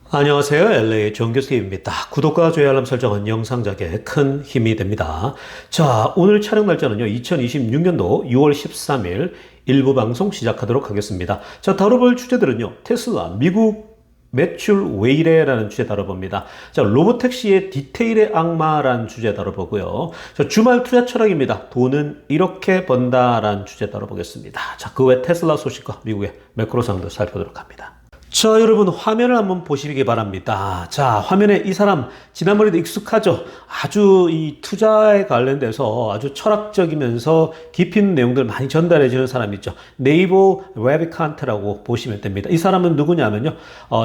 안녕하세요. LA 정규스입니다. 구독과 좋아요 알람 설정은 영상 작에 큰 힘이 됩니다. 자, 오늘 촬영 날짜는요, 2026년도 6월 13일 일부 방송 시작하도록 하겠습니다. 자, 다뤄볼 주제들은요, 테슬라, 미국 매출 왜 이래라는 주제 다뤄봅니다. 자, 로보택시의 디테일의 악마라는 주제 다뤄보고요. 자, 주말 투자 철학입니다. 돈은 이렇게 번다라는 주제 다뤄보겠습니다. 자, 그 외 테슬라 소식과 미국의 매크로 상황도 살펴보도록 합니다. 자, 여러분 화면을 한번 보시기 바랍니다. 자, 화면에 이 사람 지난번에도 익숙하죠. 아주 이 투자에 관련돼서 아주 철학적이면서 깊이 있는 내용들 많이 전달해 주는 사람 있죠. 네이버 레비칸트라고 보시면 됩니다. 이 사람은 누구냐면요,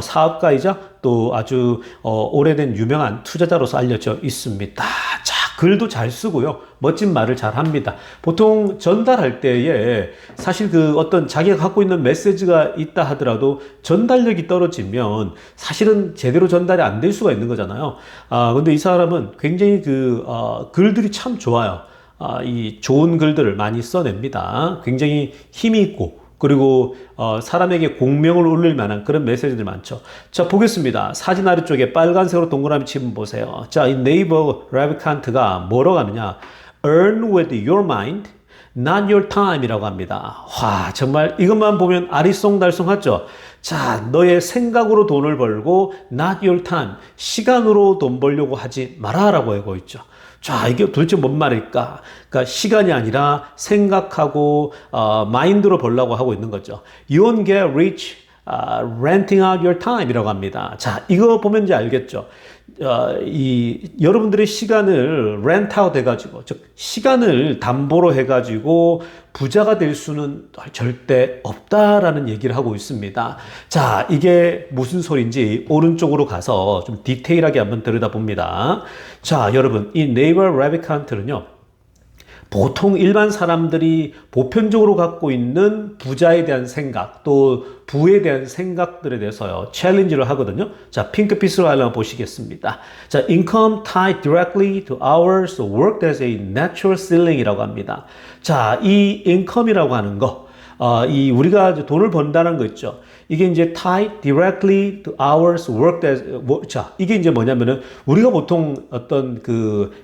사업가이자 또 아주 오래된 유명한 투자자로서 알려져 있습니다. 자, 글도 잘 쓰고요. 멋진 말을 잘 합니다. 보통 전달할 때에 사실 그 어떤 자기가 갖고 있는 메시지가 있다 하더라도 전달력이 떨어지면 사실은 제대로 전달이 안 될 수가 있는 거잖아요. 근데 이 사람은 굉장히 글들이 참 좋아요. 이 좋은 글들을 많이 써냅니다. 굉장히 힘이 있고, 그리고 사람에게 공명을 울릴 만한 그런 메시지들 많죠. 자, 보겠습니다. 사진 아래쪽에 빨간색으로 동그라미 치면 보세요. 자, 이 네이버 레비칸트가 뭐라고 하느냐, earn with your mind, not your time 이라고 합니다. 와, 정말 이것만 보면 아리송달송하죠. 자, 너의 생각으로 돈을 벌고 not your time, 시간으로 돈 벌려고 하지 마라 라고 하고 있죠. 자, 이게 도대체 뭔 말일까? 그러니까 시간이 아니라 생각하고 마인드로 벌려고 하고 있는 거죠. You won't get rich renting out your time 이라고 합니다. 자, 이거 보면 이제 알겠죠. 여러분들의 시간을 rent out 해가지고, 즉 시간을 담보로 해가지고 부자가 될 수는 절대 없다라는 얘기를 하고 있습니다. 자, 이게 무슨 소리인지 오른쪽으로 가서 좀 디테일하게 한번 들여다봅니다. 자, 여러분, 이 네이버 레비칸트는요, 보통 일반 사람들이 보편적으로 갖고 있는 부자에 대한 생각, 또 부에 대한 생각들에 대해서요, 챌린지를 하거든요. 자, 핑크빛으로 한번 보시겠습니다. 자, income tied directly to hours of work as a natural ceiling이라고 합니다. 자, 이 income이라고 하는 거, 우리가 돈을 번다는 거 있죠. 이게 이제 tied directly to hours worked as, 자, 이게 이제 뭐냐면은 우리가 보통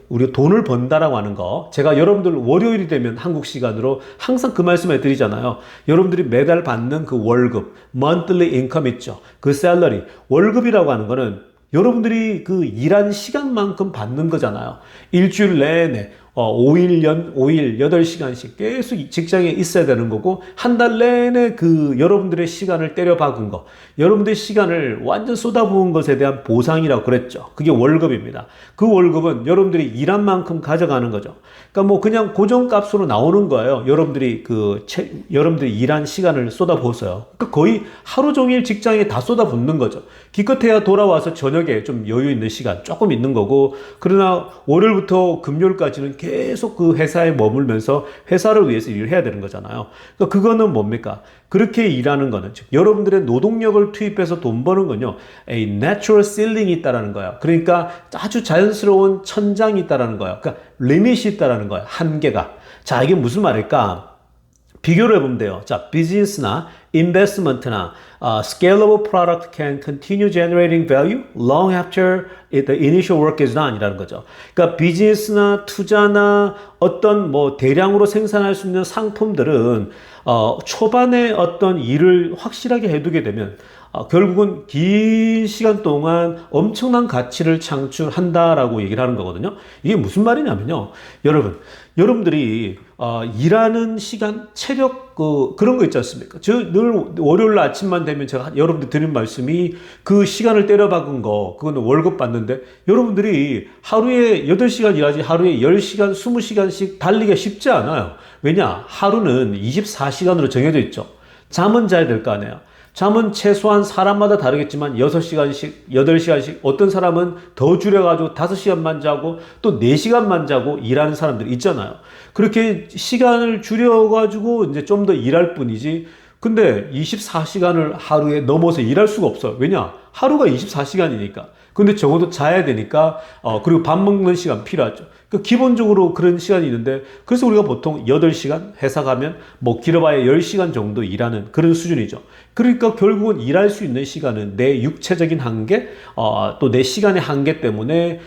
우리가 돈을 번다라고 하는 거, 제가 여러분들 월요일이 되면 한국 시간으로 항상 그 말씀을 드리잖아요. 여러분들이 매달 받는 그 월급, monthly income 있죠. 그 salary, 월급이라고 하는 거는 여러분들이 그 일한 시간만큼 받는 거잖아요. 일주일 내내 5일, 8시간씩 계속 직장에 있어야 되는 거고, 한 달 내내 여러분들의 시간을 때려박은 거, 여러분들의 시간을 완전 쏟아부은 것에 대한 보상이라고 그랬죠. 그게 월급입니다. 그 월급은 여러분들이 일한 만큼 가져가는 거죠. 그러니까 뭐 그냥 고정값으로 나오는 거예요. 여러분들이 일한 시간을 쏟아부었어요. 그러니까 거의 하루 종일 직장에 다 쏟아붓는 거죠. 기껏해야 돌아와서 저녁에 좀 여유 있는 시간 조금 있는 거고, 그러나 월요일부터 금요일까지는 계속 그 회사에 머물면서 회사를 위해서 일을 해야 되는 거잖아요. 그러니까 그거는 뭡니까? 그렇게 일하는 거는, 즉 여러분들의 노동력을 투입해서 돈 버는 건요, a natural ceiling이 있다라는 거예요. 그러니까 아주 자연스러운 천장이 있다라는 거예요. 그러니까 리밋이 있다라는 거예요. 한계가. 자, 이게 무슨 말일까? 비교를 해보면 돼요. 자, 비즈니스나 인베스트먼트나 scalable product can continue generating value long after the initial work is done 이라는 거죠. 그러니까 비즈니스나 투자나 어떤 뭐 대량으로 생산할 수 있는 상품들은 초반에 어떤 일을 확실하게 해두게 되면 결국은 긴 시간 동안 엄청난 가치를 창출한다라고 얘기를 하는 거거든요. 이게 무슨 말이냐면요, 여러분들이 일하는 시간, 체력, 그런 거 있지 않습니까? 늘 월요일 아침만 되면 제가 여러분들 드린 말씀이, 그 시간을 때려박은 거, 그거는 월급 받는데, 여러분들이 하루에 8시간 일하지 하루에 10시간, 20시간씩 달리기가 쉽지 않아요. 왜냐? 하루는 24시간으로 정해져 있죠. 잠은 자야 될 거 아니에요. 잠은 최소한 사람마다 다르겠지만 6시간씩, 8시간씩, 어떤 사람은 더 줄여가지고 5시간만 자고 또 4시간만 자고 일하는 사람들이 있잖아요. 그렇게 시간을 줄여가지고 이제 좀 더 일할 뿐이지, 근데 24시간을 하루에 넘어서 일할 수가 없어요. 왜냐? 하루가 24시간이니까. 근데 적어도 자야 되니까, 그리고 밥 먹는 시간 필요하죠. 그 기본적으로 그런 시간이 있는데, 그래서 우리가 보통 8시간 회사 가면 뭐 길어봐야 10시간 정도 일하는 그런 수준이죠. 그러니까 결국은 일할 수 있는 시간은 내 육체적인 한계, 또 내 시간의 한계 때문에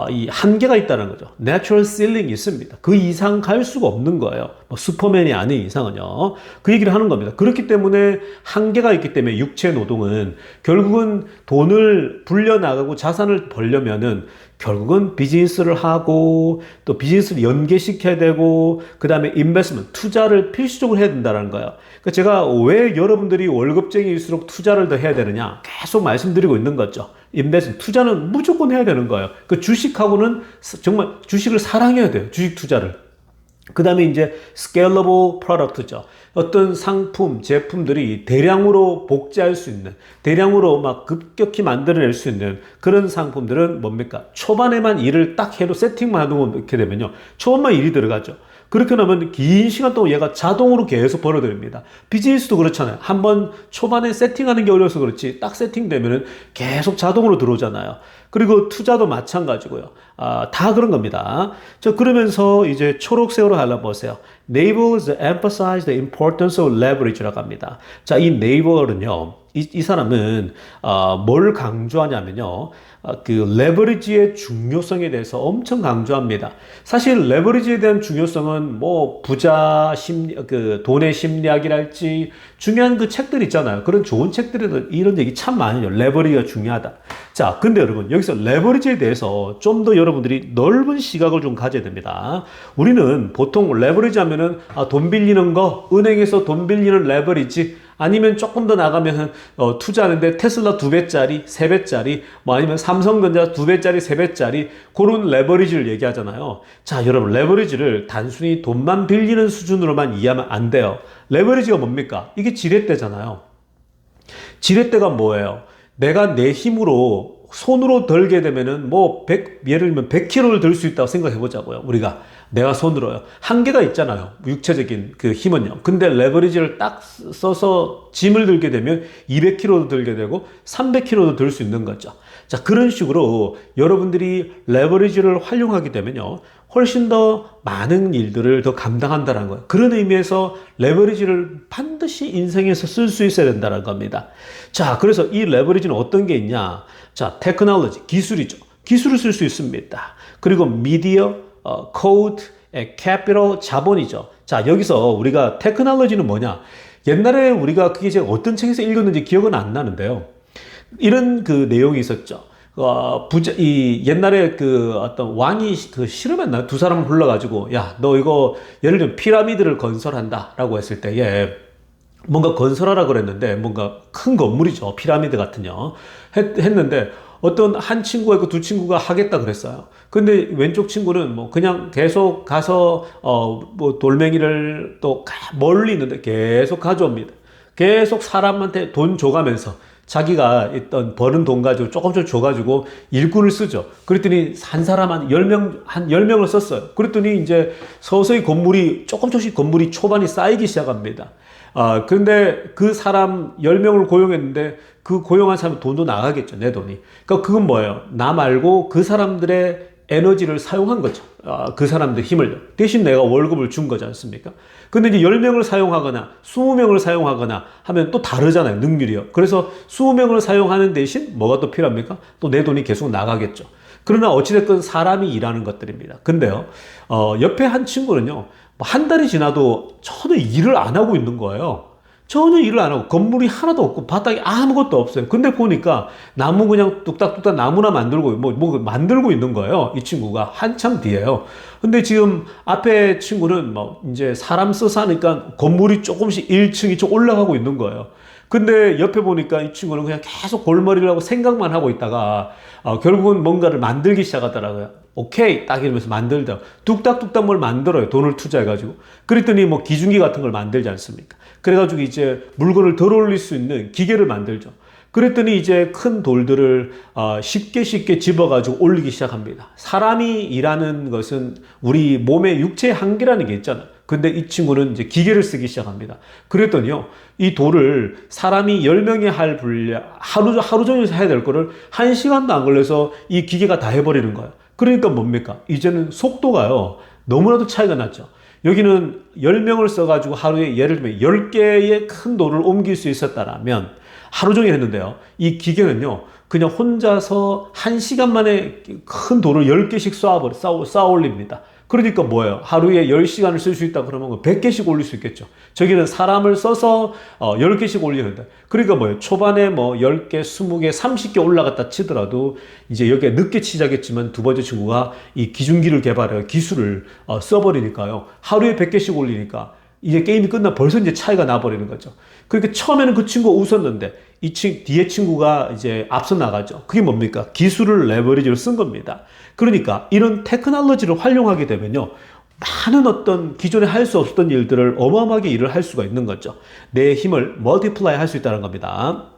이 한계가 있다는 거죠. Natural ceiling이 있습니다. 그 이상 갈 수가 없는 거예요. 뭐 슈퍼맨이 아닌 이상은요. 그 얘기를 하는 겁니다. 그렇기 때문에 한계가 있기 때문에 육체 노동은 결국은 돈을 불려나가고 자산을 벌려면은 결국은 비즈니스를 하고 또 비즈니스를 연계시켜야 되고 그 다음에 인베스트먼트, 투자를 필수적으로 해야 된다는 거예요. 그러니까 제가 왜 여러분들이 월급쟁이일수록 투자를 더 해야 되느냐 계속 말씀드리고 있는 거죠. 인베스트, 투자는 무조건 해야 되는 거예요. 그 주식하고는 정말 주식을 사랑해야 돼요. 주식 투자를. 그 다음에 이제 scalable product죠. 어떤 상품, 제품들이 대량으로 복제할 수 있는, 대량으로 막 급격히 만들어낼 수 있는 그런 상품들은 뭡니까? 초반에만 일을 딱 해도 세팅만 하고 이렇게 되면요. 초반만 일이 들어가죠. 그렇게 하면 긴 시간 동안 얘가 자동으로 계속 벌어들입니다. 비즈니스도 그렇잖아요. 한번 초반에 세팅하는 게 어려워서 그렇지 딱 세팅되면은 계속 자동으로 들어오잖아요. 그리고 투자도 마찬가지고요. 다 그런 겁니다. 자, 그러면서 이제 초록색으로 알아보세요. Neighbors emphasize the importance of leverage라고 합니다. 자, 이 네이버는요, 이 사람은 뭘 강조하냐면요, 그 레버리지의 중요성에 대해서 엄청 강조합니다. 사실 레버리지에 대한 중요성은 뭐 부자 심리, 그 돈의 심리학이랄지 중요한 그 책들 있잖아요. 그런 좋은 책들에도 이런 얘기 참 많이 해요. 레버리지가 중요하다. 자, 근데 여러분 여기서 레버리지에 대해서 좀 더 여러분들이 넓은 시각을 좀 가져야 됩니다. 우리는 보통 레버리지 하면은 돈 빌리는 거, 은행에서 돈 빌리는 레버리지, 아니면 조금 더 나가면 투자하는데 테슬라 2배짜리, 3배짜리, 뭐 아니면 삼성전자 2배짜리, 3배짜리 그런 레버리지를 얘기하잖아요. 자, 여러분 레버리지를 단순히 돈만 빌리는 수준으로만 이해하면 안 돼요. 레버리지가 뭡니까? 이게 지렛대잖아요. 지렛대가 뭐예요? 내가 내 힘으로 손으로 들게 되면은 뭐 예를 들면 100kg를 들 수 있다고 생각해 보자고요. 우리가 내가 손으로요. 한계가 있잖아요. 육체적인 그 힘은요. 근데 레버리지를 딱 써서 짐을 들게 되면 200kg도 들게 되고 300kg도 들 수 있는 거죠. 자, 그런 식으로 여러분들이 레버리지를 활용하게 되면요. 훨씬 더 많은 일들을 더 감당한다는 거예요. 그런 의미에서 레버리지를 반드시 인생에서 쓸 수 있어야 된다는 겁니다. 자, 그래서 이 레버리지는 어떤 게 있냐? 자, 테크놀로지, 기술이죠. 기술을 쓸 수 있습니다. 그리고 미디어, 코드, 캐피털, 자본이죠. 자, 여기서 우리가 테크놀로지는 뭐냐? 옛날에 우리가 그게 제가 어떤 책에서 읽었는지 기억은 안 나는데요. 이런 그 내용이 있었죠. 옛날에 그 어떤 왕이 그 실험했나? 두 사람을 불러가지고, 야, 너 이거 예를 들면 피라미드를 건설한다 라고 했을 때에 뭔가 건설하라 그랬는데 뭔가 큰 건물이죠. 피라미드 같은요. 했는데 어떤 한 친구가 있고 두 친구가 하겠다 그랬어요. 근데 왼쪽 친구는 뭐 그냥 계속 가서 뭐 돌멩이를 또 멀리 있는데 계속 가져옵니다. 계속 사람한테 돈 줘가면서 자기가 있던 버는 돈 가지고 조금씩 줘가지고 일꾼을 쓰죠. 그랬더니 한 사람 한 10명을 썼어요. 그랬더니 이제 서서히 조금씩 건물이 초반이 쌓이기 시작합니다. 그런데 그 사람 10명을 고용했는데 그 고용한 사람 돈도 나가겠죠. 내 돈이. 그러니까 그건 뭐예요? 나 말고 그 사람들의 에너지를 사용한 거죠. 그 사람들 힘을. 대신 내가 월급을 준 거지 않습니까? 근데 이제 10명을 사용하거나 20명을 사용하거나 하면 또 다르잖아요. 능률이요. 그래서 20명을 사용하는 대신 뭐가 또 필요합니까? 또 내 돈이 계속 나가겠죠. 그러나 어찌됐든 사람이 일하는 것들입니다. 근데요, 옆에 한 친구는요, 한 달이 지나도 전혀 일을 안 하고 있는 거예요. 전혀 일을 안 하고 건물이 하나도 없고 바닥에 아무것도 없어요. 근데 보니까 나무 그냥 뚝딱뚝딱 나무나 만들고 뭐 만들고 있는 거예요. 이 친구가 한참 뒤에요. 근데 지금 앞에 친구는 뭐 이제 사람 써서 하니까 건물이 조금씩 1층이 좀 올라가고 있는 거예요. 근데 옆에 보니까 이 친구는 그냥 계속 골머리를 하고 생각만 하고 있다가 결국은 뭔가를 만들기 시작하더라고요. 오케이 딱 이러면서 만들다 뚝딱뚝딱 뭘 만들어요. 돈을 투자해가지고. 그랬더니 뭐 기중기 같은 걸 만들지 않습니까? 그래가지고 이제 물건을 덜 올릴 수 있는 기계를 만들죠. 그랬더니 이제 큰 돌들을 쉽게 집어가지고 올리기 시작합니다. 사람이 일하는 것은 우리 몸의 육체의 한계라는 게 있잖아요. 근데 이 친구는 이제 기계를 쓰기 시작합니다. 그랬더니요, 이 돌을 사람이 10명이 할 분량, 하루 종일 해야 될 거를 1시간도 안 걸려서 이 기계가 다 해버리는 거예요. 그러니까 뭡니까? 이제는 속도가요, 너무나도 차이가 났죠. 여기는 10명을 써가지고 하루에 예를 들면 10개의 큰 돌을 옮길 수 있었다라면 하루 종일 했는데요. 이 기계는요, 그냥 혼자서 1시간 만에 큰 돌을 10개씩 쌓아 올립니다. 그러니까 뭐예요? 하루에 10시간을 쓸 수 있다 그러면 100개씩 올릴 수 있겠죠. 저기는 사람을 써서 10개씩 올리는데. 그러니까 뭐예요? 초반에 뭐 10개, 20개, 30개 올라갔다 치더라도 이제 여기에 늦게 치자겠지만 두 번째 친구가 이 기준기를 개발해 기술을 써버리니까요. 하루에 100개씩 올리니까 이제 게임이 끝나 벌써 이제 차이가 나버리는 거죠. 그러니까 처음에는 그 친구가 웃었는데 뒤에 친구가 이제 앞서 나가죠. 그게 뭡니까? 기술을 레버리지로 쓴 겁니다. 그러니까 이런 테크놀로지를 활용하게 되면요. 많은 어떤 기존에 할 수 없었던 일들을 어마어마하게 일을 할 수가 있는 거죠. 내 힘을 멀티플라이 할 수 있다는 겁니다.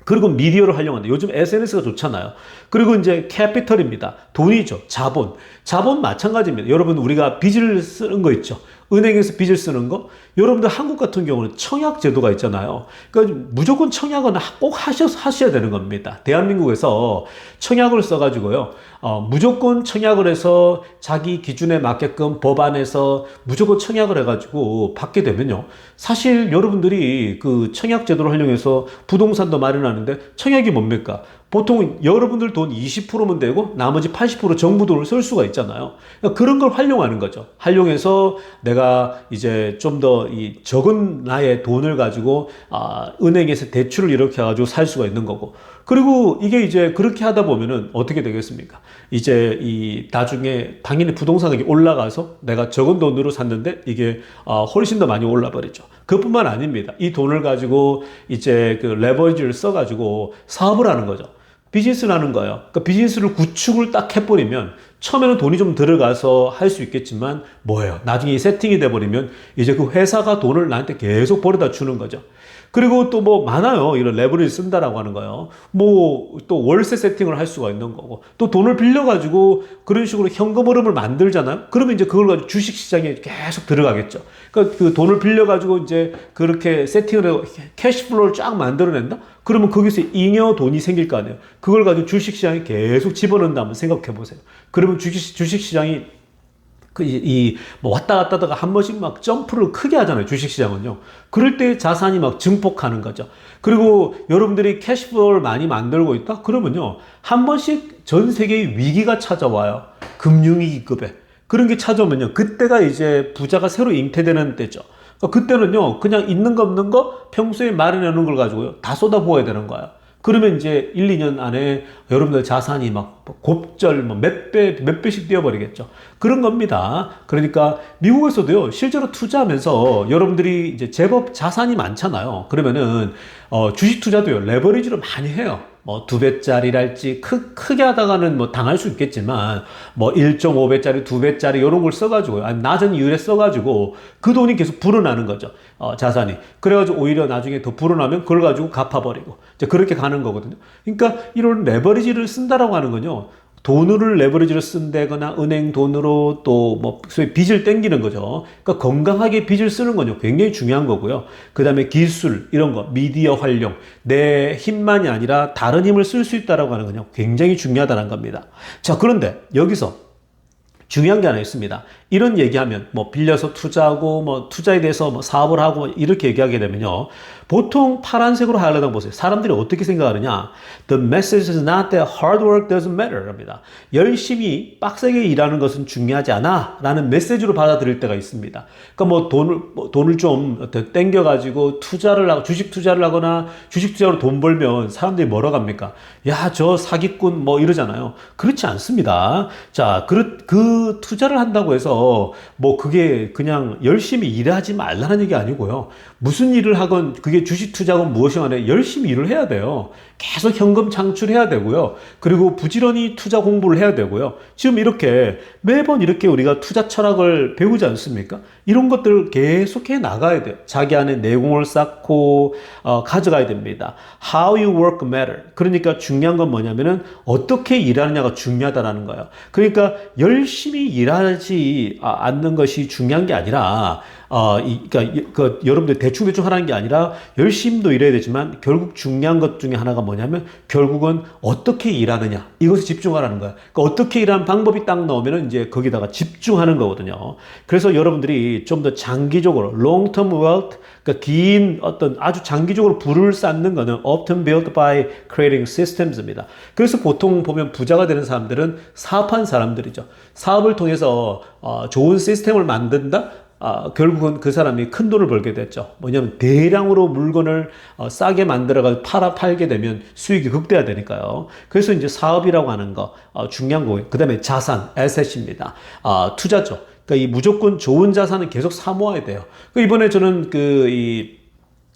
그리고 미디어를 활용한다. 요즘 SNS가 좋잖아요. 그리고 이제 캐피털입니다. 돈이죠. 자본. 자본 마찬가지입니다. 여러분 우리가 빚을 쓰는 거 있죠. 은행에서 빚을 쓰는 거. 여러분들 한국 같은 경우는 청약 제도가 있잖아요. 그러니까 무조건 청약은 꼭 하셔야 되는 겁니다. 대한민국에서 청약을 써가지고요. 무조건 청약을 해서 자기 기준에 맞게끔 법안에서 무조건 청약을 해가지고 받게 되면요. 사실 여러분들이 그 청약 제도를 활용해서 부동산도 마련하는데 청약이 뭡니까? 보통 여러분들 돈 20%면 되고 나머지 80% 정부 돈을 쓸 수가 있잖아요. 그러니까 그런 걸 활용하는 거죠. 활용해서 내가 이제 좀 더 이 적은 나의 돈을 가지고 은행에서 대출을 이렇게 해가지고 살 수가 있는 거고. 그리고 이게 이제 그렇게 하다 보면은 어떻게 되겠습니까? 이제 이 나중에 당연히 부동산 가격이 올라가서 내가 적은 돈으로 샀는데 이게 훨씬 더 많이 올라버리죠. 그뿐만 아닙니다. 이 돈을 가지고 이제 그 레버리지를 써가지고 사업을 하는 거죠. 비즈니스를 하는 거예요. 그러니까 비즈니스를 구축을 딱 해버리면 처음에는 돈이 좀 들어가서 할 수 있겠지만 뭐예요? 나중에 세팅이 돼버리면 이제 그 회사가 돈을 나한테 계속 벌어다 주는 거죠. 그리고 또 뭐 많아요. 이런 레버리지 쓴다라고 하는 거예요. 뭐 또 월세 세팅을 할 수가 있는 거고 또 돈을 빌려가지고 그런 식으로 현금 흐름을 만들잖아요. 그러면 이제 그걸 가지고 주식 시장에 계속 들어가겠죠. 그러니까 그 돈을 빌려가지고 이제 그렇게 세팅을 해서 캐시플로우를 쫙 만들어낸다? 그러면 거기서 잉여 돈이 생길 거 아니에요. 그걸 가지고 주식 시장에 계속 집어넣는다 한번 생각해 보세요. 그러면 주식 시장이 뭐 왔다 갔다 하다가 한 번씩 막 점프를 크게 하잖아요. 주식시장은요. 그럴 때 자산이 막 증폭하는 거죠. 그리고 여러분들이 캐시플로우를 많이 만들고 있다? 그러면요. 한 번씩 전 세계의 위기가 찾아와요. 금융위기급에. 그런 게 찾아오면요. 그때가 이제 부자가 새로 잉태되는 때죠. 그때는요. 그냥 있는 거 없는 거 평소에 마련해 놓은 걸 가지고요. 다 쏟아부어야 되는 거예요. 그러면 이제 1, 2년 안에 여러분들 자산이 막 곱절 몇 배씩 뛰어버리겠죠. 그런 겁니다. 그러니까 미국에서도요, 실제로 투자하면서 여러분들이 이제 제법 자산이 많잖아요. 그러면은, 주식 투자도요, 레버리지로 많이 해요. 뭐 2배짜리랄지 크게 하다가는 뭐 당할 수 있겠지만 뭐 1.5배짜리 2배짜리 이런 걸 써가지고요. 아니, 낮은 이율에 써가지고 그 돈이 계속 불어나는 거죠. 자산이. 그래가지고 오히려 나중에 더 불어나면 그걸 가지고 갚아버리고 이제 그렇게 가는 거거든요. 그러니까 이런 레버리지를 쓴다라고 하는 건요. 돈을 레버리지로 쓴다거나 은행 돈으로 또 뭐 소위 빚을 땡기는 거죠. 그러니까 건강하게 빚을 쓰는 건요. 굉장히 중요한 거고요. 그 다음에 기술 이런 거 미디어 활용 내 힘만이 아니라 다른 힘을 쓸 수 있다라고 하는 건요. 굉장히 중요하다는 겁니다. 자, 그런데 여기서 중요한 게 하나 있습니다. 이런 얘기하면 뭐 빌려서 투자하고 뭐 투자에 대해서 뭐 사업을 하고 이렇게 얘기하게 되면요. 보통 파란색으로 하려다 보세요. 사람들이 어떻게 생각하느냐. The message is not that hard work doesn't matter. 합니다. 열심히 빡세게 일하는 것은 중요하지 않아. 라는 메시지로 받아들일 때가 있습니다. 그러니까 뭐 돈을 좀 땡겨가지고 주식 투자를 하거나 주식 투자로 돈 벌면 사람들이 뭐라고 합니까? 야, 저 사기꾼 뭐 이러잖아요. 그렇지 않습니다. 자, 그 투자를 한다고 해서 뭐 그게 그냥 열심히 일하지 말라는 얘기 아니고요. 무슨 일을 하건 그게 주식 투자건 무엇이 간에 열심히 일을 해야 돼요. 계속 현금 창출해야 되고요. 그리고 부지런히 투자 공부를 해야 되고요. 지금 이렇게 매번 이렇게 우리가 투자 철학을 배우지 않습니까? 이런 것들을 계속해 나가야 돼요. 자기 안에 내공을 쌓고 가져가야 됩니다. How you work matter. 그러니까 중요한 건 뭐냐면은 어떻게 일하느냐가 중요하다라는 거예요. 그러니까 열심히 일하지 않는 것이 중요한 게 아니라 그러니까 여러분들 대충 하라는 게 아니라 열심히도 일해야 되지만 결국 중요한 것 중에 하나가 뭐냐면 결국은 어떻게 일하느냐 이것에 집중하라는 거야. 그러니까 어떻게 일하는 방법이 딱 나오면은 이제 거기다가 집중하는 거거든요. 그래서 여러분들이 좀 더 장기적으로 long term wealth, 그러니까 긴 어떤 아주 장기적으로 부를 쌓는 거는 often built by creating systems입니다. 그래서 보통 보면 부자가 되는 사람들은 사업한 사람들이죠. 사업을 통해서 좋은 시스템을 만든다. 결국은 그 사람이 큰 돈을 벌게 됐죠. 뭐냐면 대량으로 물건을 싸게 만들어가 팔게 되면 수익이 극대화되니까요. 그래서 이제 사업이라고 하는 거 중요한 거고요. 그 다음에 자산, 에셋입니다. 투자죠. 그러니까 이 무조건 좋은 자산은 계속 사모아야 돼요. 이번에 저는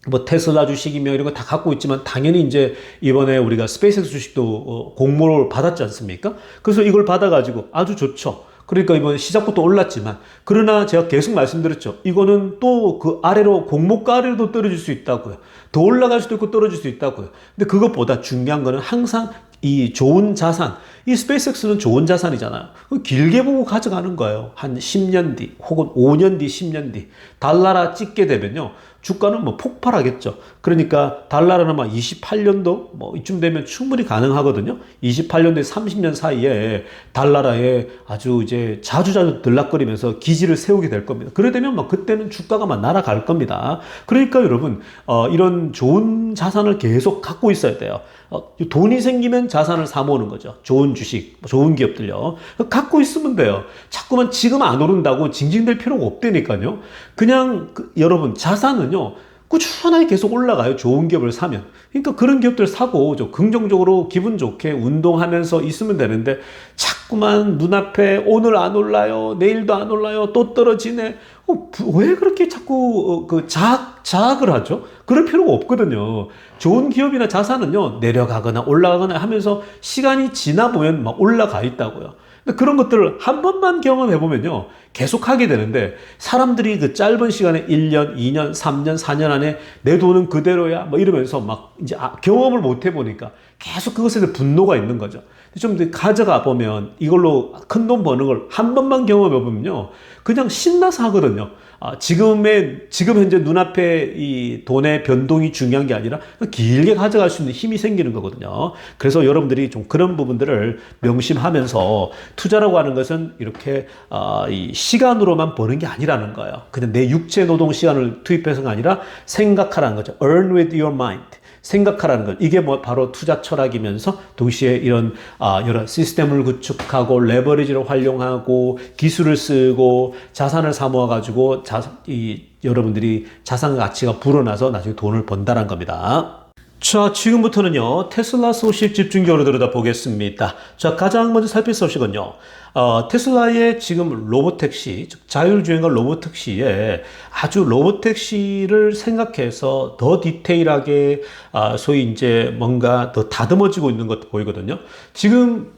뭐 테슬라 주식이며 이런 거 다 갖고 있지만 당연히 이제 이번에 우리가 스페이스X 주식도 공모를 받았지 않습니까? 그래서 이걸 받아가지고 아주 좋죠. 그러니까 이번 시작부터 올랐지만 그러나 제가 계속 말씀드렸죠. 이거는 또 그 아래로 공모가 아래로도 떨어질 수 있다고요. 더 올라갈 수도 있고 떨어질 수 있다고요. 근데 그것보다 중요한 거는 항상 이 좋은 자산, 이 스페이스X는 좋은 자산이잖아요. 길게 보고 가져가는 거예요. 한 10년 뒤 혹은 5년 뒤, 10년 뒤 달러라 찍게 되면요. 주가는 뭐 폭발하겠죠. 그러니까 달러라는 막 28년도 뭐 이쯤 되면 충분히 가능하거든요. 28년도에 30년 사이에 달러라에 아주 이제 자주 들락거리면서 기지를 세우게 될 겁니다. 그래 되면 막 그때는 주가가 막 날아갈 겁니다. 그러니까 여러분 이런 좋은 자산을 계속 갖고 있어야 돼요. 돈이 생기면 자산을 사모으는 거죠. 좋은 주식, 좋은 기업들요. 갖고 있으면 돼요. 자꾸만 지금 안 오른다고 징징댈 필요가 없다니까요. 그냥 여러분 자산은요. 꾸준하게 계속 올라가요. 좋은 기업을 사면. 그러니까 그런 기업들 사고 좀 긍정적으로 기분 좋게 운동하면서 있으면 되는데 자꾸만 눈앞에 오늘 안 올라요. 내일도 안 올라요. 또 떨어지네. 왜 그렇게 자꾸 자학을 하죠? 그럴 필요가 없거든요. 좋은 기업이나 자산은요. 내려가거나 올라가거나 하면서 시간이 지나 보면 막 올라가 있다고요. 그런 것들을 한 번만 경험해 보면요. 계속 하게 되는데 사람들이 그 짧은 시간에 1년, 2년, 3년, 4년 안에 내 돈은 그대로야 뭐 이러면서 막 이제 경험을 못 해보니까 계속 그것에 대해 분노가 있는 거죠. 좀 가져가 보면 이걸로 큰 돈 버는 걸 한 번만 경험해 보면요. 그냥 신나서 하거든요. 지금 현재 눈앞에 이 돈의 변동이 중요한 게 아니라 길게 가져갈 수 있는 힘이 생기는 거거든요. 그래서 여러분들이 좀 그런 부분들을 명심하면서 투자라고 하는 것은 이렇게 이 시간으로만 버는 게 아니라는 거예요. 그냥 내 육체 노동 시간을 투입해서가 아니라 생각하라는 거죠. Earn with your mind. 생각하라는 것. 이게 뭐 바로 투자 철학이면서 동시에 이런 여러 시스템을 구축하고 레버리지를 활용하고 기술을 쓰고 자산을 사모아 가지고 여러분들이 자산 가치가 불어나서 나중에 돈을 번다는 겁니다. 자, 지금부터는요, 테슬라 소식 집중적으로 들여다보겠습니다. 자, 가장 먼저 살필 소식은요, 테슬라의 지금 로보택시, 즉 자율주행과 로보택시에 아주 로보택시를 생각해서 더 디테일하게, 소위 이제 뭔가 더 다듬어지고 있는 것도 보이거든요. 지금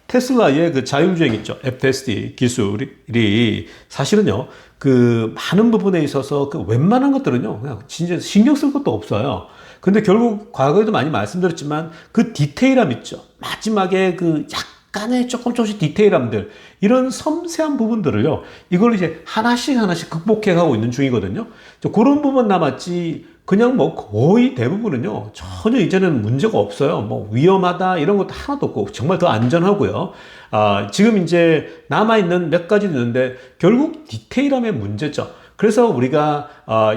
테슬라의 그 자율주행 있죠. FSD 기술이 사실은요, 그 많은 부분에 있어서 그 웬만한 것들은요, 그냥 진짜 신경 쓸 것도 없어요. 근데 결국 과거에도 많이 말씀드렸지만 그 디테일함 있죠. 마지막에 그 약간의 조금씩 디테일함들, 이런 섬세한 부분들을요, 이걸 이제 하나씩 극복해 가고 있는 중이거든요. 그런 부분 남았지, 그냥 뭐 거의 대부분은요, 전혀 이제는 문제가 없어요. 뭐 위험하다 이런 것도 하나도 없고 정말 더 안전하고요. 지금 이제 남아있는 몇 가지 있는데 결국 디테일함의 문제죠. 그래서 우리가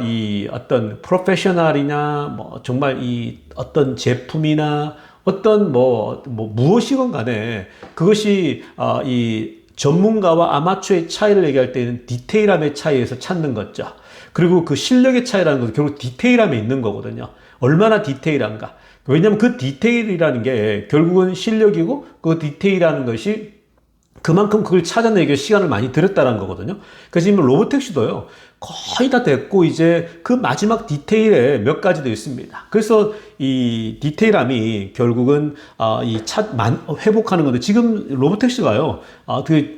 이 어떤 프로페셔널이냐 뭐 정말 이 어떤 제품이나 어떤 무엇이건 간에 그것이 이 전문가와 아마추어의 차이를 얘기할 때는 디테일함의 차이에서 찾는 거죠. 그리고 그 실력의 차이라는 것은 결국 디테일함에 있는 거거든요. 얼마나 디테일한가. 왜냐하면 그 디테일이라는 게 결국은 실력이고 그 디테일이라는 것이 그만큼 그걸 찾아내기 시간을 많이 들였다는 거거든요. 그래서 지금 로보택시도요, 거의 다 됐고, 이제 그 마지막 디테일에 몇 가지 더 있습니다. 그래서 이 디테일함이 결국은 회복하는 건데, 지금 로보택시가요,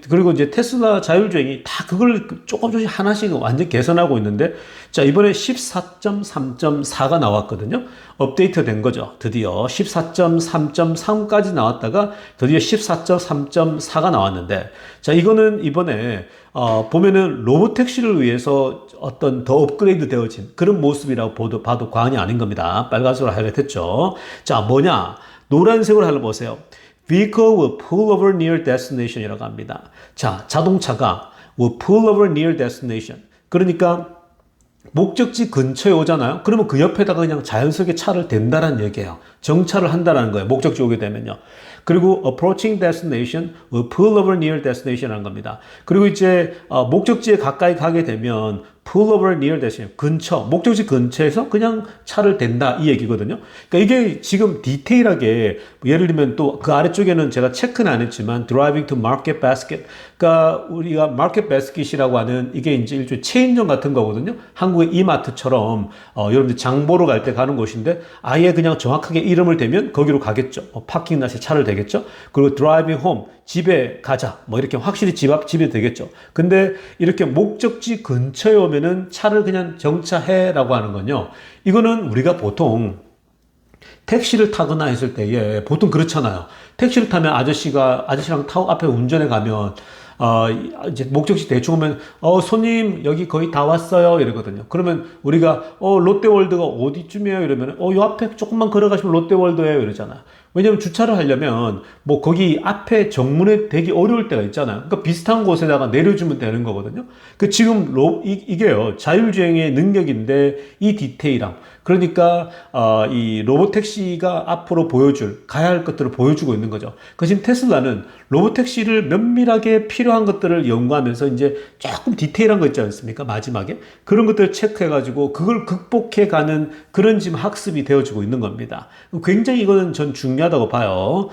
그리고 이제 테슬라 자율주행이 다 그걸 조금씩 하나씩 완전 개선하고 있는데, 자, 이번에 14.3.4가 나왔거든요. 업데이트 된 거죠. 드디어 14.3.3까지 나왔다가 드디어 14.3.4가 나왔는데, 자, 이거는 이번에 보면은 로보택시를 위해서 어떤 더 업그레이드 되어진 그런 모습이라고 봐도 과언이 아닌 겁니다. 빨간색으로 하이라이트했죠. 자, 뭐냐? 노란색으로 하려보세요. Vehicle will pull over near destination이라고 합니다. 자, 자동차가 will pull over near destination. 그러니까 목적지 근처에 오잖아요. 그러면 그 옆에다가 그냥 자연스럽게 차를 댄다는 얘기예요. 정차를 한다는 거예요. 목적지 오게 되면요. 그리고 approaching destination will pull over near destination 하는 겁니다. 그리고 이제 목적지에 가까이 가게 되면 pull over near destination, 근처, 목적지 근처에서 그냥 차를 댄다 이 얘기거든요. 그러니까 이게 지금 디테일하게 예를 들면 또 그 아래쪽에는 제가 체크는 안 했지만 driving to market basket, 그러니까 우리가 market basket이라고 하는 이게 이제 일종의 체인점 같은 거거든요. 한국의 이마트처럼 여러분들 장 보러 갈 때 가는 곳인데 아예 그냥 정확하게 이름을 대면 거기로 가겠죠. 파킹낫에 차를 대겠죠. 그리고 driving home, 집에 가자 뭐 이렇게 확실히 집 앞 집에 되겠죠. 근데 이렇게 목적지 근처에 오면은 차를 그냥 정차해라고 하는 건요. 이거는 우리가 보통 택시를 타거나 했을 때에 보통 그렇잖아요. 택시를 타면 아저씨랑 타고 앞에 운전해 가면 이제 목적지 대충 오면 손님 여기 거의 다 왔어요 이러거든요. 그러면 우리가 롯데월드가 어디쯤이에요 이러면 요 앞에 조금만 걸어가시면 롯데월드예요 이러잖아요. 왜냐면 주차를 하려면 뭐 거기 앞에 정문에 되기 어려울 때가 있잖아요. 그러니까 비슷한 곳에다가 내려주면 되는 거거든요. 그 지금 이게요 자율주행의 능력인데 이 디테일함. 그러니까 이 로봇택시가 앞으로 가야 할 것들을 보여주고 있는 거죠. 그 지금 테슬라는 로봇택시를 면밀하게 필요한 것들을 연구하면서 이제 조금 디테일한 거 있지 않습니까? 마지막에 그런 것들을 체크해가지고 그걸 극복해가는 그런 지금 학습이 되어지고 있는 겁니다. 굉장히 이거는 전 중요하다고 봐요.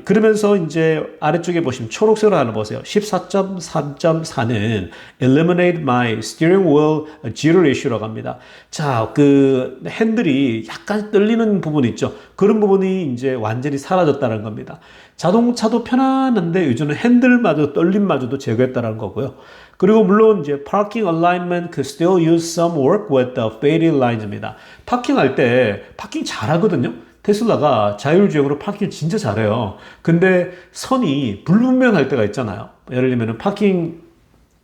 그러면서 이제 아래쪽에 보시면 초록색으로 하나 보세요. 14.3.4는 Eliminate my steering wheel jitter issue라고 합니다. 자, 그 핸들이 약간 떨리는 부분이 있죠. 그런 부분이 이제 완전히 사라졌다는 겁니다. 자동차도 편안한데 요즘은 핸들마저 떨림마저도 제거했다는 거고요. 그리고 물론 이제 parking alignment could still use some work with the faded lines입니다. 파킹할 때 파킹 잘하거든요. 테슬라가 자율주행으로 파킹을 진짜 잘해요. 근데 선이 불분명할 때가 있잖아요. 예를 들면 파킹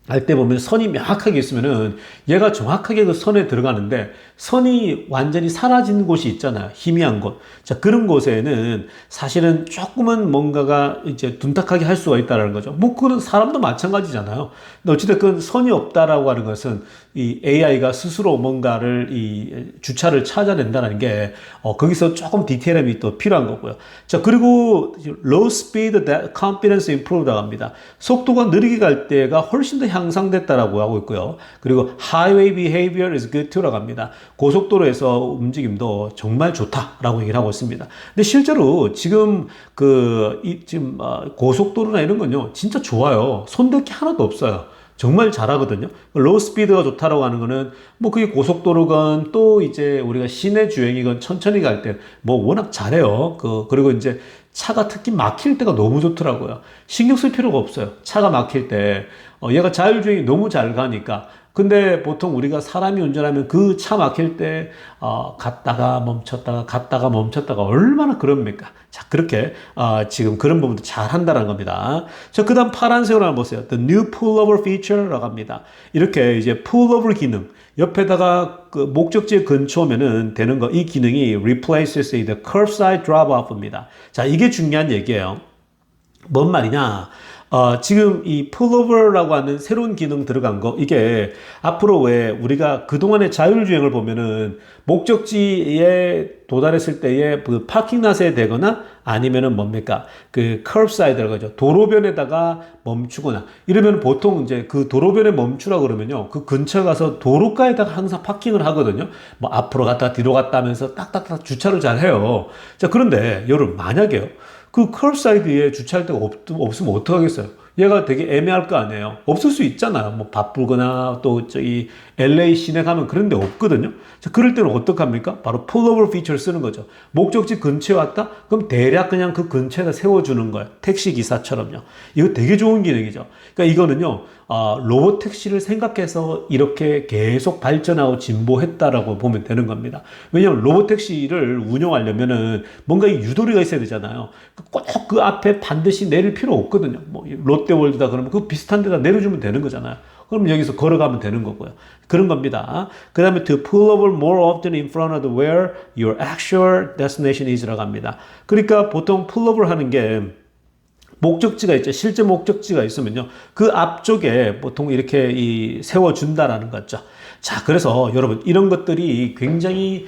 할 때 보면 선이 명확하게 있으면은 얘가 정확하게 그 선에 들어가는데 선이 완전히 사라진 곳이 있잖아요. 희미한 곳. 자, 그런 곳에는 사실은 조금은 뭔가가 이제 둔탁하게 할 수가 있다는 거죠. 뭐, 그건 사람도 마찬가지잖아요. 근데 어찌됐건 선이 없다라고 하는 것은 이 AI가 스스로 뭔가를 주차를 찾아낸다는 게, 거기서 조금 디테일함이 또 필요한 거고요. 자, 그리고 low speed confidence improved라고 합니다. 속도가 느리게 갈 때가 훨씬 더 향상됐다라고 하고 있고요. 그리고 highway behavior is good to라고 합니다. 고속도로에서 움직임도 정말 좋다라고 얘기를 하고 있습니다. 근데 실제로 지금 지금 고속도로나 이런 건요, 진짜 좋아요. 손댈 게 하나도 없어요. 정말 잘하거든요. 로우 스피드가 좋다라고 하는 거는 뭐 그게 고속도로건 또 이제 우리가 시내 주행이건 천천히 갈 때 뭐 워낙 잘해요. 그리고 이제 차가 특히 막힐 때가 너무 좋더라고요. 신경 쓸 필요가 없어요. 차가 막힐 때 얘가 자율주행이 너무 잘 가니까. 근데 보통 우리가 사람이 운전하면 그 차 막힐 때 갔다가 멈췄다가 얼마나 그럽니까? 자, 그렇게 지금 그런 부분도 잘 한다는 겁니다. 자, 그다음 파란색으로 한번 보세요. The new pullover feature라고 합니다. 이렇게 이제 pullover 기능 옆에다가 그 목적지 근처 오면은 되는 거, 이 기능이 replaces the curbside drop-off입니다. 자, 이게 중요한 얘기예요. 뭔 말이냐? 지금 이 pullover라고 하는 새로운 기능 들어간 거, 이게 앞으로 왜 우리가 그동안의 자율주행을 보면은 목적지에 도달했을 때에 그 파킹낫에 되거나 아니면은 뭡니까? 그 curbside라고 하죠. 도로변에다가 멈추거나 이러면 보통 이제 그 도로변에 멈추라 그러면요. 그 근처에 가서 도로가에다가 항상 파킹을 하거든요. 뭐 앞으로 갔다 뒤로 갔다 하면서 딱딱딱 주차를 잘 해요. 자, 그런데 여러분 만약에요. 그 curbside에 주차할 데가 없으면 어떡하겠어요? 얘가 되게 애매할 거 아니에요. 없을 수 있잖아요. 뭐 바쁘거나 또 저기 LA 시내 가면 그런 데 없거든요. 자, 그럴 때는 어떡합니까? 바로 pullover feature 쓰는 거죠. 목적지 근처에 왔다? 그럼 대략 그냥 그 근처에다 세워주는 거예요. 택시 기사처럼요. 이거 되게 좋은 기능이죠. 그러니까 이거는요, 로봇 택시를 생각해서 이렇게 계속 발전하고 진보했다라고 보면 되는 겁니다. 왜냐하면 로봇 택시를 운영하려면은 뭔가 이 유도리가 있어야 되잖아요. 꼭 그 앞에 반드시 내릴 필요 없거든요. 뭐 롯데월드다 그러면 그 비슷한 데다 내려주면 되는 거잖아요. 그럼 여기서 걸어가면 되는 거고요. 그런 겁니다. 그 다음에 to pull over more often in front of where your actual destination is라고 합니다. 그러니까 보통 pull over 하는 게 목적지가 있죠. 실제 목적지가 있으면요. 그 앞쪽에 보통 이렇게 세워준다라는 거죠. 자, 그래서 여러분, 이런 것들이 굉장히,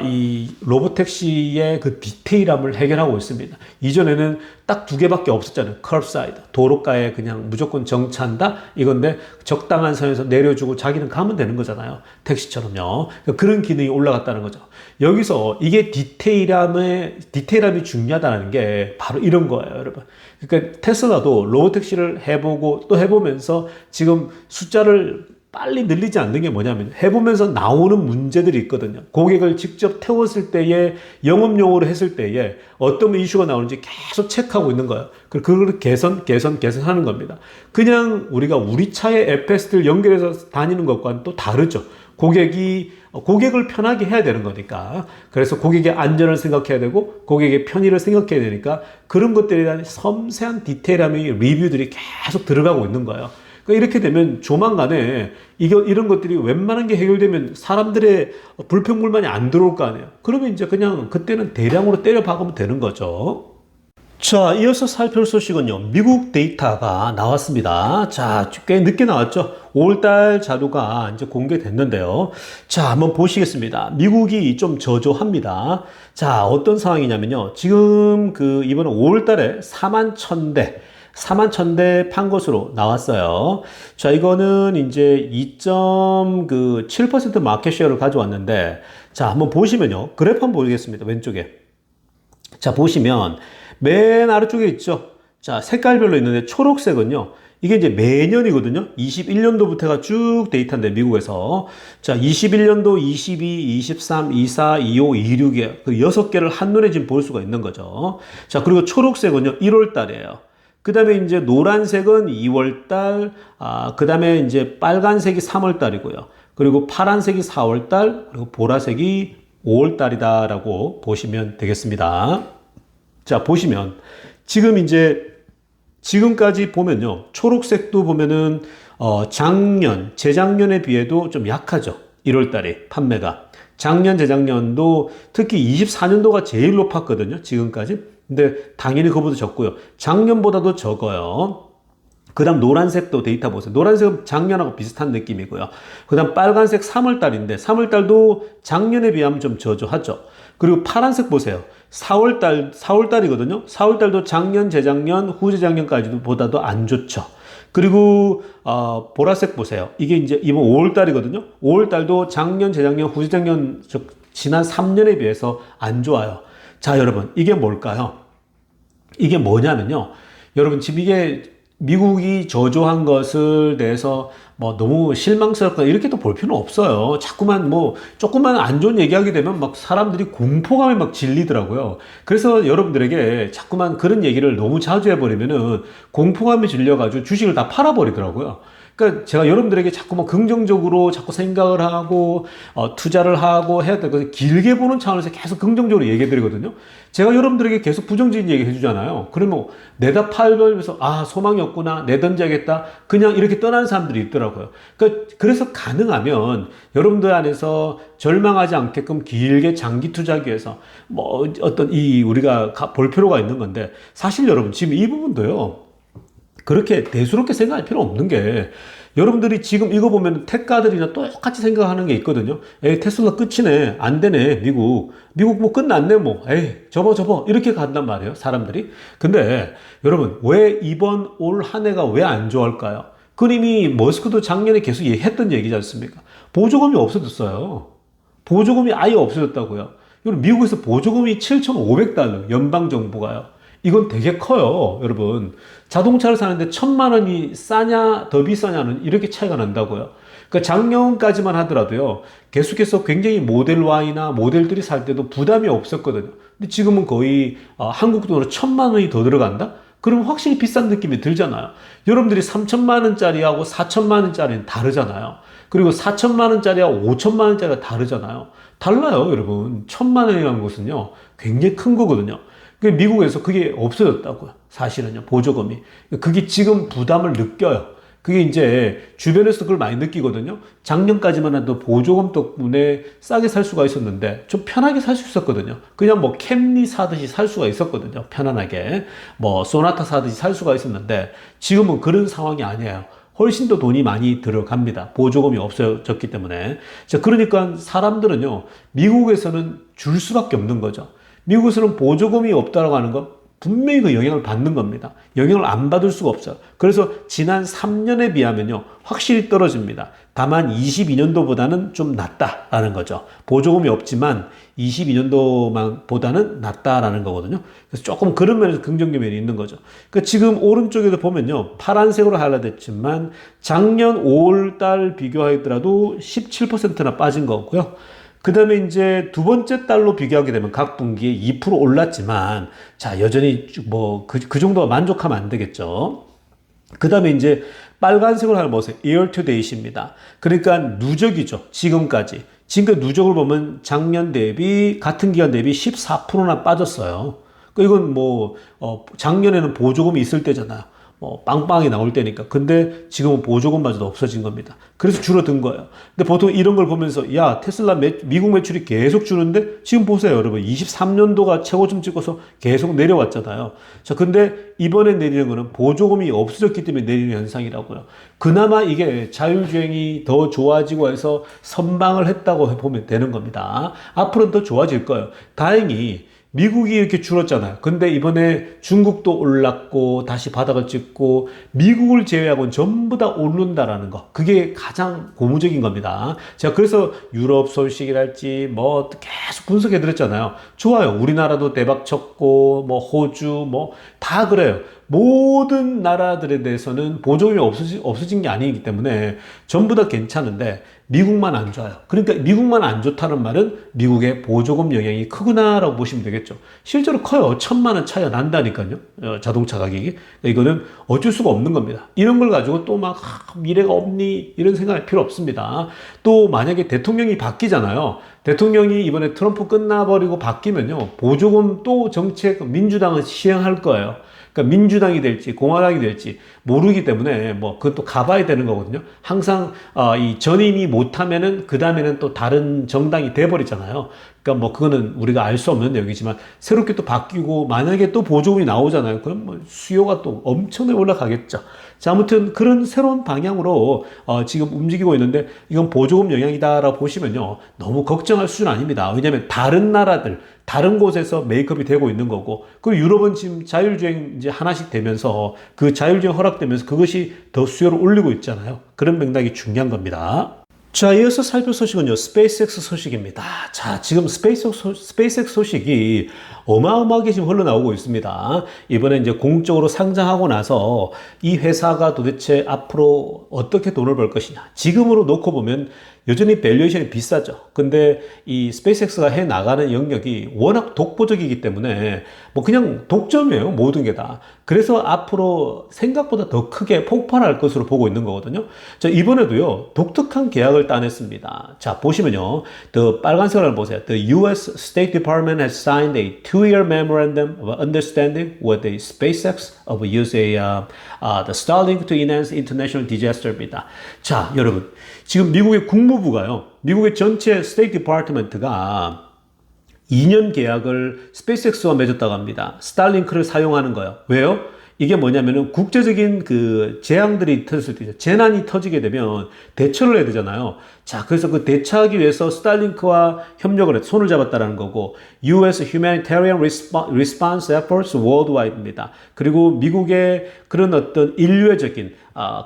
이 로보택시의 그 디테일함을 해결하고 있습니다. 이전에는 딱 두 개밖에 없었잖아요. 커브사이드. 도로가에 그냥 무조건 정차한다? 이건데, 적당한 선에서 내려주고 자기는 가면 되는 거잖아요. 택시처럼요. 그런 기능이 올라갔다는 거죠. 여기서 이게 디테일함이 중요하다는 게 바로 이런 거예요, 여러분. 그러니까 테슬라도 로보택시를 해보고 또 해보면서 지금 숫자를 빨리 늘리지 않는 게 뭐냐면 해보면서 나오는 문제들이 있거든요. 고객을 직접 태웠을 때에 영업용으로 했을 때에 어떤 이슈가 나오는지 계속 체크하고 있는 거예요. 그걸 개선하는 겁니다. 그냥 우리가 우리 차에 FS를 연결해서 다니는 것과는 또 다르죠. 고객을 편하게 해야 되는 거니까. 그래서 고객의 안전을 생각해야 되고 고객의 편의를 생각해야 되니까 그런 것들에 대한 섬세한 디테일함의 리뷰들이 계속 들어가고 있는 거예요. 그러니까 이렇게 되면 조만간에 이런 것들이 웬만한 게 해결되면 사람들의 불평불만이 안 들어올 거 아니에요. 그러면 이제 그냥 그때는 대량으로 때려 박으면 되는 거죠. 자, 이어서 살펴볼 소식은요. 미국 데이터가 나왔습니다. 자, 꽤 늦게 나왔죠. 5월달 자료가 이제 공개됐는데요. 자, 한번 보시겠습니다. 미국이 좀 저조합니다. 자, 어떤 상황이냐면요. 지금 이번에 5월달에 4만 1,000대 판 것으로 나왔어요. 자, 이거는 이제 2.7% 마켓쉐어를 가져왔는데, 자, 한번 보시면요. 그래프 한번 보겠습니다. 왼쪽에. 자, 보시면 맨 아래쪽에 있죠. 자, 색깔별로 있는데 초록색은요. 이게 이제 매년이거든요. 21년도부터가 쭉 데이터인데 미국에서. 자, 21년도, 22, 23, 24, 25, 26에 그 6개를 한눈에 지금 볼 수가 있는 거죠. 자, 그리고 초록색은요. 1월 달이에요. 그 다음에 이제 노란색은 2월 달, 그 다음에 이제 빨간색이 3월 달이고요. 그리고 파란색이 4월 달, 그리고 보라색이 5월 달이다라고 보시면 되겠습니다. 자, 보시면 지금까지 보면요. 초록색도 보면은 재작년에 비해도 좀 약하죠. 1월 달에 판매가. 작년, 재작년도 특히 24년도가 제일 높았거든요. 지금까지. 근데 당연히 그거보다 적고요. 작년보다도 적어요. 그 다음 노란색도 데이터 보세요. 노란색은 작년하고 비슷한 느낌이고요. 그 다음 빨간색 3월달인데 3월달도 작년에 비하면 좀 저조하죠. 그리고 파란색 보세요. 4월달이거든요. 4월달도 작년, 재작년, 후재작년까지도 보다도 안 좋죠. 그리고 보라색 보세요. 이게 이제 이번 5월달이거든요. 5월달도 작년, 재작년, 후재작년 지난 3년에 비해서 안 좋아요. 자, 여러분, 이게 뭘까요? 이게 뭐냐면요. 여러분, 지금 이게 미국이 저조한 것을 대해서 뭐 너무 실망스럽거나 이렇게 또 볼 필요는 없어요. 자꾸만 조금만 안 좋은 얘기하게 되면 막 사람들이 공포감에 막 질리더라고요. 그래서 여러분들에게 자꾸만 그런 얘기를 너무 자주 해버리면은 공포감에 질려가지고 주식을 다 팔아버리더라고요. 그러니까 제가 여러분들에게 자꾸 긍정적으로 자꾸 생각을 하고 투자를 하고 해야 될 것을 길게 보는 차원에서 계속 긍정적으로 얘기해 드리거든요. 제가 여러분들에게 계속 부정적인 얘기 해주잖아요. 그러면 내다 팔면서 소망이 없구나, 내던져야겠다, 그냥 이렇게 떠나는 사람들이 있더라고요. 그래서 가능하면 여러분들 안에서 절망하지 않게끔 길게 장기 투자하기 위해서 우리가 볼 필요가 있는 건데, 사실 여러분 지금 이 부분도요. 그렇게 대수롭게 생각할 필요 없는 게, 여러분들이 지금 이거 보면 테크가들이나 똑같이 생각하는 게 있거든요. 테슬라 끝이네, 안 되네, 미국 뭐 끝났네, 접어 이렇게 간단 말이에요, 사람들이. 근데 여러분, 왜 이번 올 한 해가 왜 안 좋아할까요? 그건 이미 머스크도 작년에 계속 했던 얘기지 않습니까? 보조금이 없어졌어요. 보조금이 아예 없어졌다고요. 여러분, 미국에서 보조금이 7,500달러, 연방정부가요. 이건 되게 커요, 여러분. 자동차를 사는데 1,000만 원이 싸냐, 더 비싸냐는 이렇게 차이가 난다고요. 그러니까 작년까지만 하더라도요, 계속해서 굉장히 모델 Y나 모델들이 살 때도 부담이 없었거든요. 근데 지금은 거의 한국 돈으로 1,000만 원이 더 들어간다? 그러면 확실히 비싼 느낌이 들잖아요. 여러분들이 3,000만 원짜리하고 4,000만 원짜리는 다르잖아요. 그리고 4,000만 원짜리하고 5,000만 원짜리가 다르잖아요. 달라요, 여러분. 1,000만 원이라는 것은요, 굉장히 큰 거거든요. 미국에서 그게 없어졌다고요. 사실은요, 보조금이. 그게 지금 부담을 느껴요. 그게 이제 주변에서 그걸 많이 느끼거든요. 작년까지만 해도 보조금 덕분에 싸게 살 수가 있었는데 좀 편하게 살 수 있었거든요. 그냥 뭐 캠리 사듯이 살 수가 있었거든요. 편안하게. 뭐 소나타 사듯이 살 수가 있었는데 지금은 그런 상황이 아니에요. 훨씬 더 돈이 많이 들어갑니다. 보조금이 없어졌기 때문에. 자, 그러니까 사람들은요, 미국에서는 줄 수밖에 없는 거죠. 미국에서는 보조금이 없다라고 하는 건 분명히 그 영향을 받는 겁니다. 영향을 안 받을 수가 없어요. 그래서 지난 3년에 비하면요, 확실히 떨어집니다. 다만 22년도보다는 좀 낫다라는 거죠. 보조금이 없지만 22년도보다는 낫다라는 거거든요. 그래서 조금 그런 면에서 긍정적 면이 있는 거죠. 그러니까 지금 오른쪽에도 보면요, 파란색으로 하이라이트했지만 작년 5월 달 비교하더라도 17%나 빠진 거고요. 그 다음에 이제 두 번째 달로 비교하게 되면 각 분기에 2% 올랐지만, 자, 여전히 뭐, 그 정도가 만족하면 안 되겠죠. 그 다음에 이제 빨간색으로 하는 보세요. year to date입니다. 그러니까 누적이죠. 지금까지. 지금까지 누적을 보면 작년 대비, 같은 기간 대비 14%나 빠졌어요. 이건 뭐, 작년에는 보조금이 있을 때잖아요. 빵빵하게 나올 때니까. 근데 지금은 보조금마저도 없어진 겁니다. 그래서 줄어든 거예요. 근데 보통 이런 걸 보면서, 야, 테슬라 미국 매출이 계속 주는데, 지금 보세요, 여러분. 23년도가 최고점 찍어서 계속 내려왔잖아요. 자, 근데 이번에 내리는 거는 보조금이 없어졌기 때문에 내리는 현상이라고요. 그나마 이게 자율주행이 더 좋아지고 해서 선방을 했다고 보면 되는 겁니다. 앞으로는 더 좋아질 거예요. 다행히, 미국이 이렇게 줄었잖아요. 근데 이번에 중국도 올랐고 다시 바닥을 찍고 미국을 제외하고는 전부 다 오른다라는 거. 그게 가장 고무적인 겁니다. 제가 그래서 유럽 소식이랄지 뭐 계속 분석해 드렸잖아요. 좋아요. 우리나라도 대박 쳤고 뭐 호주 뭐 다 그래요. 모든 나라들에 대해서는 보조금이 없어진 게 아니기 때문에 전부 다 괜찮은데 미국만 안 좋아요. 그러니까 미국만 안 좋다는 말은 미국의 보조금 영향이 크구나라고 보시면 되겠죠. 실제로 커요. 1,000만 원 차이가 난다니까요. 자동차 가격이. 이거는 어쩔 수가 없는 겁니다. 이런 걸 가지고 또 막 미래가 없니 이런 생각할 필요 없습니다. 또 만약에 대통령이 바뀌잖아요. 대통령이 이번에 트럼프 끝나버리고 바뀌면요. 보조금 또 정책 민주당은 시행할 거예요. 그러니까 민주당이 될지 공화당이 될지 모르기 때문에 뭐 그것도 가봐야 되는 거거든요. 항상 이 전임이 못하면은 그 다음에는 또 다른 정당이 돼버리잖아요. 그러니까 뭐 그거는 우리가 알 수 없는 내용이지만 새롭게 또 바뀌고 만약에 또 보조금이 나오잖아요. 그럼 뭐 수요가 또 엄청나게 올라가겠죠. 자, 아무튼 그런 새로운 방향으로 지금 움직이고 있는데 이건 보조금 영향이다라고 보시면요. 너무 걱정할 수준 아닙니다. 왜냐하면 다른 나라들, 다른 곳에서 메이크업이 되고 있는 거고, 그리고 유럽은 지금 자율주행 이제 하나씩 되면서 그 자율주행 허락되면서 그것이 더 수요를 올리고 있잖아요. 그런 맥락이 중요한 겁니다. 자, 이어서 살펴볼 소식은요, 스페이스X 소식입니다. 자, 지금 스페이스X 소식이 어마어마하게 지금 흘러나오고 있습니다. 이번에 이제 공적으로 상장하고 나서 이 회사가 도대체 앞으로 어떻게 돈을 벌 것이냐. 지금으로 놓고 보면 여전히 밸류에이션이 비싸죠. 근데 이 스페이스X가 해 나가는 영역이 워낙 독보적이기 때문에 뭐 그냥 독점이에요. 모든 게 다. 그래서 앞으로 생각보다 더 크게 폭발할 것으로 보고 있는 거거든요. 자, 이번에도요, 독특한 계약을 따냈습니다. 자, 보시면요. 빨간색을 보세요. The US State Department has signed a 2-year memorandum of understanding with the SpaceX of using the Starlink to enhance international disaster입니다. 자, 여러분. 지금 미국의 국무부가요. 미국의 전체 스테이트 디파트먼트가 2년 계약을 스페이스X와 맺었다고 합니다. 스타링크를 사용하는 거예요. 왜요? 이게 뭐냐면은 국제적인 그 재앙들이 터졌을 때, 재난이 터지게 되면 대처를 해야 되잖아요. 자, 그래서 그 대처하기 위해서 스타링크와 협력을 해서 손을 잡았다라는 거고, US Humanitarian Response Efforts Worldwide입니다. 그리고 미국의 그런 어떤 인류애적인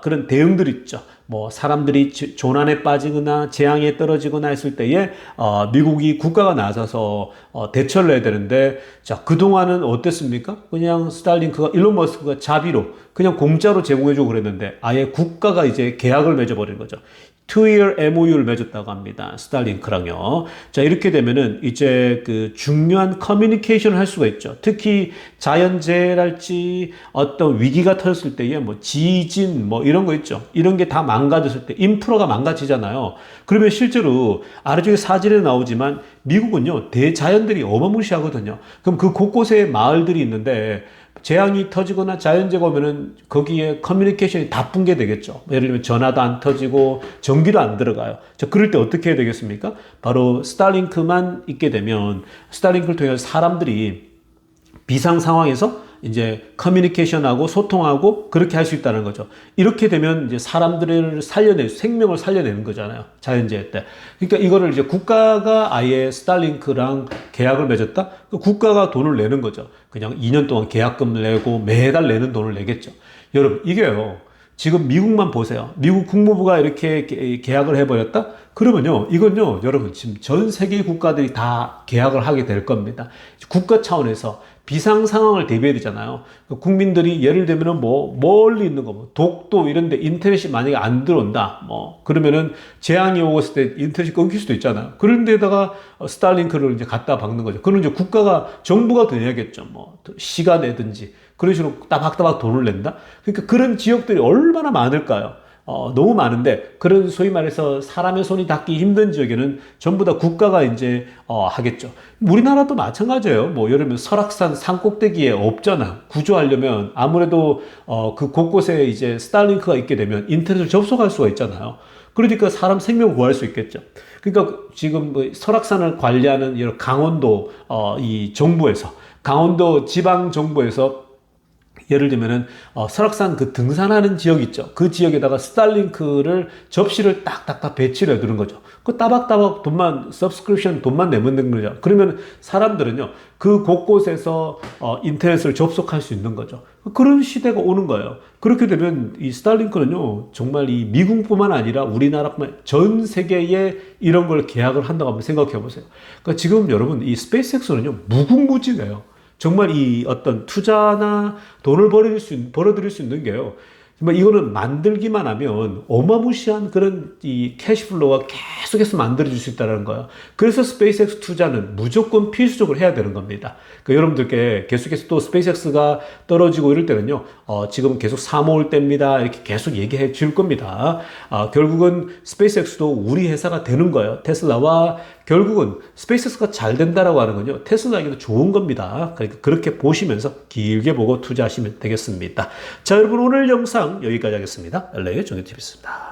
그런 대응들 있죠. 뭐 사람들이 조난에 빠지거나 재앙에 떨어지거나 했을 때에 미국이 국가가 나서서 대처를 해야 되는데, 자, 그동안은 어땠습니까? 그냥 스타링크가 일론 머스크가 자비로 그냥 공짜로 제공해주고 그랬는데 아예 국가가 이제 계약을 맺어버린 거죠. 2-year MOU를 맺었다고 합니다. 스타링크랑요. 자, 이렇게 되면은 이제 그 중요한 커뮤니케이션을 할 수가 있죠. 특히 자연재해랄지 어떤 위기가 터졌을 때에 뭐 지진 뭐 이런 거 있죠. 이런 게 다 망가졌을 때 인프라가 망가지잖아요. 그러면 실제로 아래쪽에 사진에 나오지만 미국은요, 대자연들이 어마무시하거든요. 그럼 그 곳곳에 마을들이 있는데 재앙이 터지거나 자연재해가 오면은 거기에 커뮤니케이션이 다 붕괴되겠죠. 예를 들면 전화도 안 터지고 전기도 안 들어가요. 자, 그럴 때 어떻게 해야 되겠습니까? 바로 스타링크만 있게 되면 스타링크를 통해서 사람들이 비상 상황에서 이제 커뮤니케이션하고 소통하고 그렇게 할 수 있다는 거죠. 이렇게 되면 이제 사람들을 생명을 살려내는 거잖아요. 자연재해 때. 그러니까 이거를 이제 국가가 아예 스타링크랑 계약을 맺었다? 국가가 돈을 내는 거죠. 그냥 2년 동안 계약금을 내고 매달 내는 돈을 내겠죠. 여러분, 이게요. 지금 미국만 보세요. 미국 국무부가 이렇게 계약을 해버렸다? 그러면요, 이건요, 여러분, 지금 전 세계 국가들이 다 계약을 하게 될 겁니다. 국가 차원에서 비상 상황을 대비해야 되잖아요. 국민들이 예를 들면은 뭐 멀리 있는 거, 뭐 독도 이런데 인터넷이 만약에 안 들어온다, 뭐 그러면은 재앙이 오고 때 인터넷이 끊길 수도 있잖아요. 그런 데다가 스타링크를 이제 갖다 박는 거죠. 그런 이제 정부가 더 내야겠죠. 뭐 시가 내든지 그런 식으로 따박따박 돈을 낸다. 그러니까 그런 지역들이 얼마나 많을까요? 너무 많은데 그런 소위 말해서 사람의 손이 닿기 힘든 지역에는 전부 다 국가가 이제 하겠죠. 우리나라도 마찬가지예요. 뭐 예를 들면 설악산 산꼭대기에 없잖아. 구조하려면 아무래도 그 곳곳에 이제 스타링크가 있게 되면 인터넷을 접속할 수가 있잖아요. 그러니까 사람 생명 구할 수 있겠죠. 그러니까 지금 뭐 설악산을 관리하는 강원도 이 정부에서 강원도 지방 정부에서 예를 들면은 설악산 그 등산하는 지역 있죠. 그 지역에다가 스타링크를 접시를 딱딱딱 배치를 해두는 거죠. 그 따박따박 서브스크립션 돈만 내면 되는 거죠. 그러면 사람들은요, 그 곳곳에서 인터넷을 접속할 수 있는 거죠. 그런 시대가 오는 거예요. 그렇게 되면 이 스타링크는요, 정말 이 미국뿐만 아니라 우리나라뿐만 아니라 전 세계에 이런 걸 계약을 한다고 한번 생각해 보세요. 그러니까 지금 여러분 이 스페이스X는요, 무궁무진해요. 정말 이 어떤 투자나 돈을 벌어들일 수 있는 게요. 정말 이거는 만들기만 하면 어마무시한 그런 이 캐시플로우가 계속해서 만들어질 수 있다는 거예요. 그래서 스페이스X 투자는 무조건 필수적으로 해야 되는 겁니다. 그러니까 여러분들께 계속해서 또 스페이스X가 떨어지고 이럴 때는요, 지금 계속 사모을 때입니다. 이렇게 계속 얘기해 줄 겁니다. 결국은 스페이스X도 우리 회사가 되는 거예요. 테슬라와 결국은 스페이스X가 잘 된다라고 하는 건요, 테슬라에게도 좋은 겁니다. 그러니까 그렇게 보시면서 길게 보고 투자하시면 되겠습니다. 자, 여러분 오늘 영상 여기까지 하겠습니다. LA의 정유TV였습니다.